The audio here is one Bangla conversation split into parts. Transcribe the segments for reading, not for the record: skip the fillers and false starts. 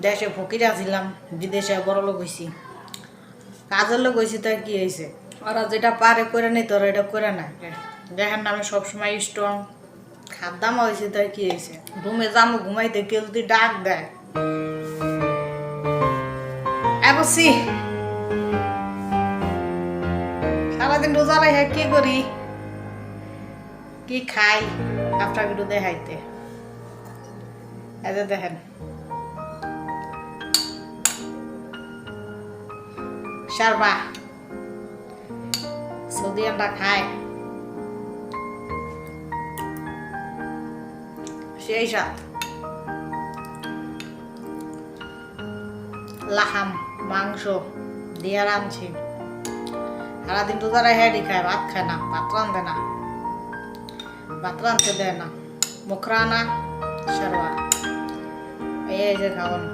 দেশে ফকির আছিলাম, বিদেশে বড় লোক হয়েছি, কাজের লোক হয়েছি। তাই কি হয়েছে, ওরা যেটা পারে করে নেই, তোরা এটা করে না। দেখেন না, আমি সবসময় স্ট্রং, খাদ্দামা হয়েছে। তাই কি হয়েছে, রুমে যাবো ঘুমাইতে, কেউ যদি ডাক দেয় বসি। সারাদিন রোজা রেখে কি করি, কি খাই, আপনাকে একটু দেখাইতে। এই যে দেখেন, শারবা সৌদি আন্ডা খায়, সেই সাথ লাহাম মাংস দিয়ে রাঁধছি। সারাদিন তো তারা হেডি খায়, ভাত খায় না, ভাত রাঁধে না, ভাত রাঁধতে দেয় না। মুখরানা শারবা এই যে খাওয়ান।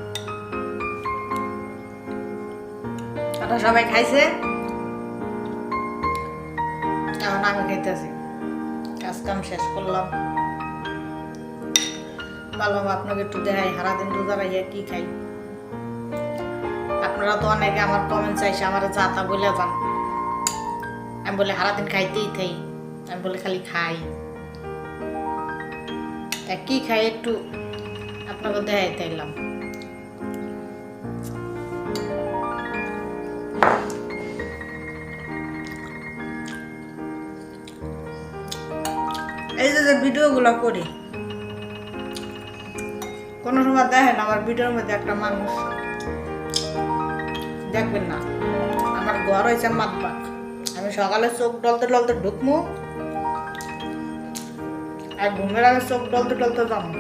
এটা সবাই খাইছে, এখন আমি খাইতেছি। কাজ কাম শেষ করলাম, ভালো আপনাকে একটু দেখাই সারাদিন রোজা রাখিয়া কি খাই। আপনারা তো অনেকে আমার কমেন্ট চাইছে, আমার যাতা বলে যান। আমি বলে সারাদিন খাইতেই থাই, আমি বলে খালি খাই। তা কি খাই একটু আপনাকে দেখাইতে এলাম। এই যে ভিডিওগুলো করি, কোনো সময় দেখেন আমার ভিডিওর মধ্যে একটা মানুষ দেখবেন না। আমার ঘর হয়েছে মাতবাক, আমি সকালে চোখ ডলতে ডলতে ঢুকমু, আর ঘুমের আগে চোখ ডলতে ডলতে যাবো,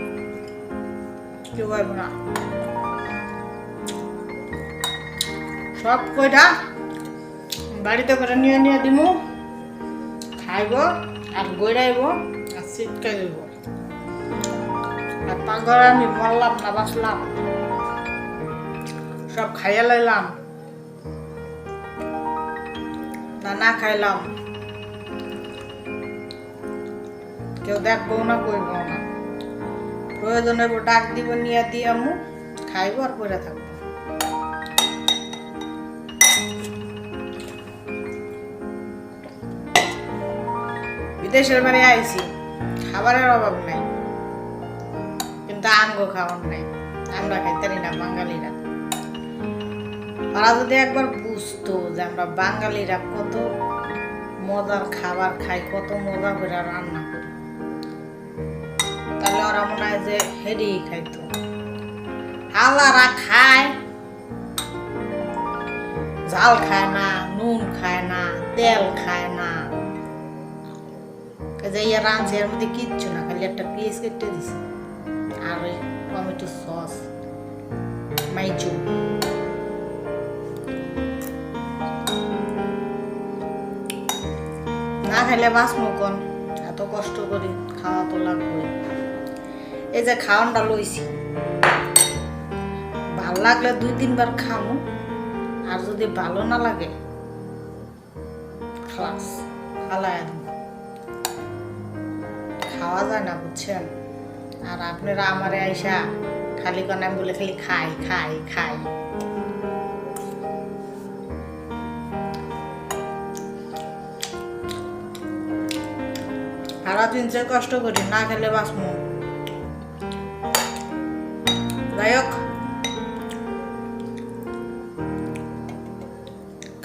কেউ পাইব না। সব কইটা বাড়িতে করে নিয়ে নিয়ে দিমু, খাইব আর গইরাইব আর চিটকাই দিব। আর পাকঘরে আমি মরলাম না বাসলাম, সব খাইয়া লাইলাম না, না খাইলাম কেউ দেখবো না, কইব না। প্রয়োজনে ডাক দিব, নিয়ে দিয়ে আমু খাইব আর করে থাকবো। বিদেশের বাড়ি আইছি, খাবারের অভাব নাই, কিন্তু আঙ্গো খাওয়ার নাই। আমরা খাইতারি না বাঙালিরা। ওরা যদি একবার বুঝতো যে আমরা বাঙালিরা কত মজার খাবার খাই, কত মজা করে রান্না করি, তাহলে ওরা মনে হয় যে হেডি খাইতো। হালারা খায়, ঝাল খায় না, নুন খায় না, তেল খায় না। যে ইয়ে রাঁধছে এর মধ্যে কিচ্ছু না, খালি একটা পেঁয়াজ কেটে দিছে আর ওই টমেটো সস মাইজু। না খাইলে বাঁচমু কোন, এত কষ্ট করি, খাওয়া তো লাগবে। এই যে খাওয়ানটা লইছি, ভাল লাগলে 2-3 বার খামু, আর যদি ভালো না লাগে খালাস খালায় দিব। খাওয়া যায় না বুঝছেন। আর আপনারা আমারে আইসা খালি কানে বলে খালি খাই খাই খাই। সারাদিন যে কষ্ট করি, না খেলে বাঁচমু। যাই হোক,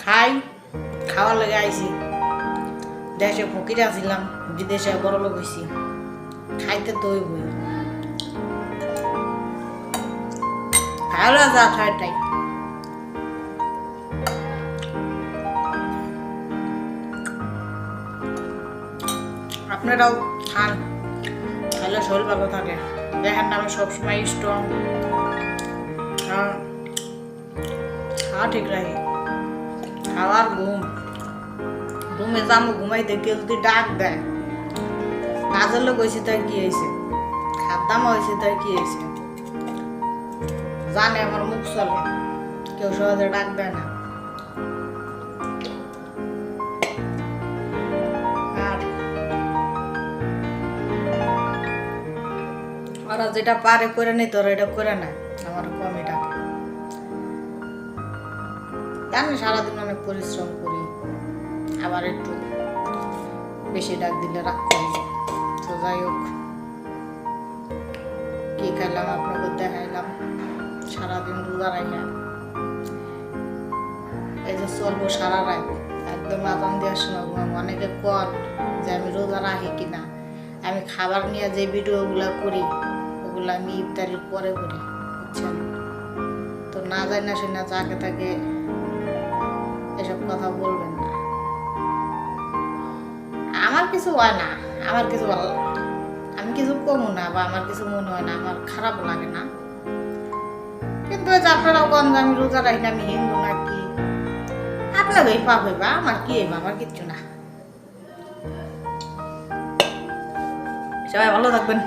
খাই, খাওয়ার লেগে আইছি। দেশে ফকির আছিলাম, বিদেশে বড় লোক হয়েছি, খাইতে তো হইবই। খাওয়া যা খায় তাই। আপনারাও খান, তাহলে শরীর ভালো থাকে। দেখেন না, আমি সবসময় স্ট্রং, খাওয়া ঠিক রাখি। খাওয়ার ঘুম, রুমে যাবো ঘুমাইতে, কেউ যদি ডাক দেয় কাজের লোক হয়েছে, তাই কি হয়েছে, খাদ্দামা হয়েছে, তাই কি হয়েছে, জানে আমার মুখ চলে, কেউ সহজে ডাক দেয় না। আর ওরা যেটা পারে করে নেই, তোরা এটা করে না, আমার কমই ডাকে। জানি সারাদিন অনেক পরিশ্রম করি, আবার একটু বেশি ডাক দিলে রাগ করি। তো যাই হোক, কি খাইলাম আপনাকে দেখাইলাম। সারাদিন রোজা রাখা, এই যে চলবো সারা রাত, একদম আজান দেওয়ার সময় ঘুমাবো। অনেকে কন যে আমি রোজা রাখি কিনা, আমি খাবার নিয়ে যে ভিডিওগুলো করি ওগুলো আমি ইফতারির পরে করি, বুঝছেন? তো না যাই না শুনে যাকে তাকে এসব কথা বলবেন না। আমার কিছু হয় না, আমার কিছু ভালো লাগে, আমি কিছু কমু না বা আমার কিছু মনে হয় না, আমার খারাপ লাগে না। কিন্তু আপনারাও কন যে আমি রোজা রাখি না, আমি হিন্দু নাকি, আপনাদের পাপ হইবা, আমার কি হইবা, আমার কিচ্ছু না। সবাই ভালো থাকবেন।